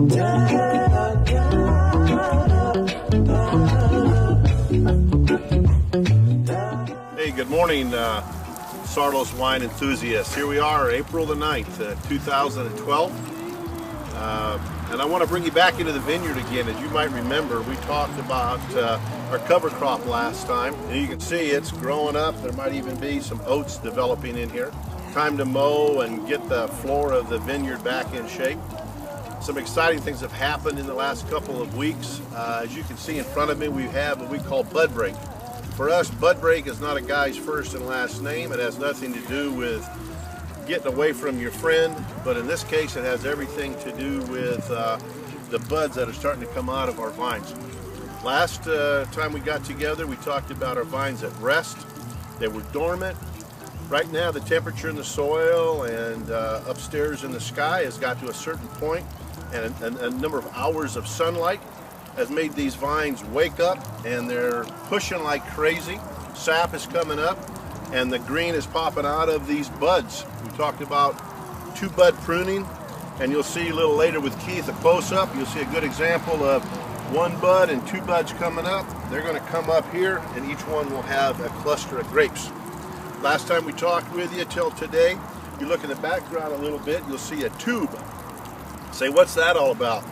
Hey, good morning, Saarloos wine enthusiasts. Here we are, April the 9th, 2012. And I want to bring you back into the vineyard again. As you might remember, we talked about our cover crop last time. And you can see it's growing up. There might even be some oats developing in here. Time to mow and get the floor of the vineyard back in shape. Some exciting things have happened in the last couple of weeks. As you can see in front of me, we have what we call bud break. For us, bud break is not a guy's first and last name. It has nothing to do with getting away from your friend, but in this case it has everything to do with the buds that are starting to come out of our vines. Last time we got together, we talked about our vines at rest. They were dormant. Right now the temperature in the soil and upstairs in the sky has got to a certain point, and a number of hours of sunlight has made these vines wake up, and they're pushing like crazy. Sap is coming up and the green is popping out of these buds. We talked about two bud pruning, and you'll see a little later with Keith a close-up. You'll see a good example of one bud and two buds coming up. They're going to come up here, and each one will have a cluster of grapes. Last time we talked with you till today, you look in the background a little bit, you'll see a tube. Say, what's that all about?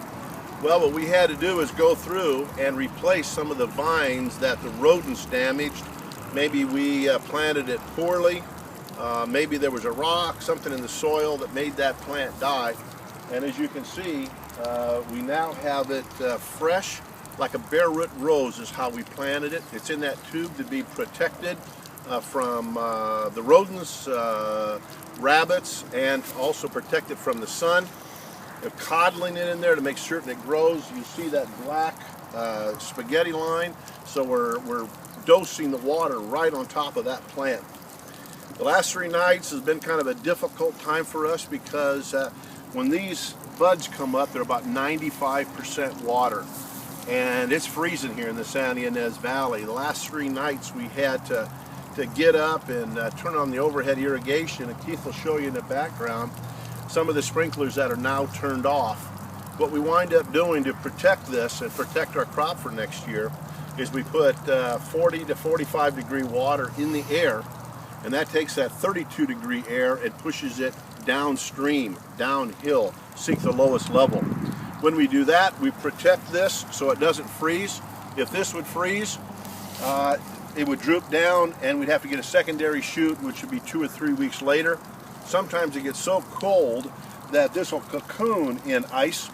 Well, what we had to do is go through and replace some of the vines that the rodents damaged. Maybe we planted it poorly. Maybe there was a rock, something in the soil that made that plant die. And as you can see, we now have it fresh, like a bare root rose is how we planted it. It's in that tube to be protected from the rodents, rabbits, and also protected from the sun. They're coddling it in there to make certain it grows. You see that black spaghetti line, so we're dosing the water right on top of that plant. The last 3 nights has been kind of a difficult time for us because when these buds come up, they're about 95% water, and it's freezing here in the San Ynez Valley. The last 3 nights we had to get up and turn on the overhead irrigation, and Keith will show you in the background some of the sprinklers that are now turned off. What we wind up doing to protect this and protect our crop for next year is we put 40 to 45 degree water in the air, and that takes that 32 degree air and pushes it downstream, downhill, seek the lowest level. When we do that, we protect this so it doesn't freeze. If this would freeze, it would droop down and we'd have to get a secondary shoot, which would be 2 or 3 weeks later. Sometimes it gets so cold that this will cocoon in ice,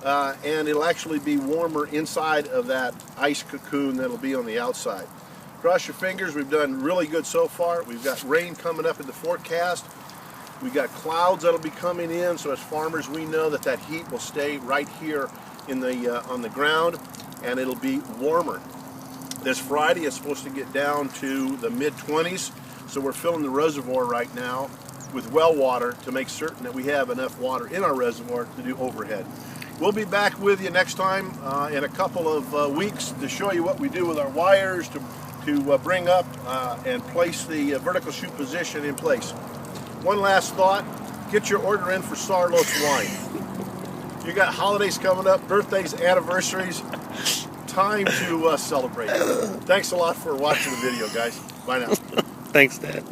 and it'll actually be warmer inside of that ice cocoon that'll be on the outside. Cross your fingers, we've done really good so far. We've got rain coming up in the forecast. We've got clouds that'll be coming in, so as farmers we know that that heat will stay right here in the on the ground, and it'll be warmer. This Friday it's supposed to get down to the mid-20s, so we're filling the reservoir right now with well water to make certain that we have enough water in our reservoir to do overhead. We'll be back with you next time in a couple of weeks to show you what we do with our wires to bring up and place the vertical shoot position in place. One last thought, get your order in for Saarloos wine. You got holidays coming up, birthdays, anniversaries, time to celebrate. Thanks a lot for watching the video, guys. Bye now. Thanks, Dad.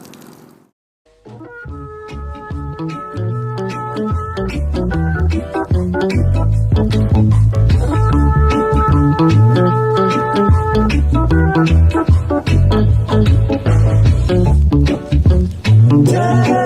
Yeah.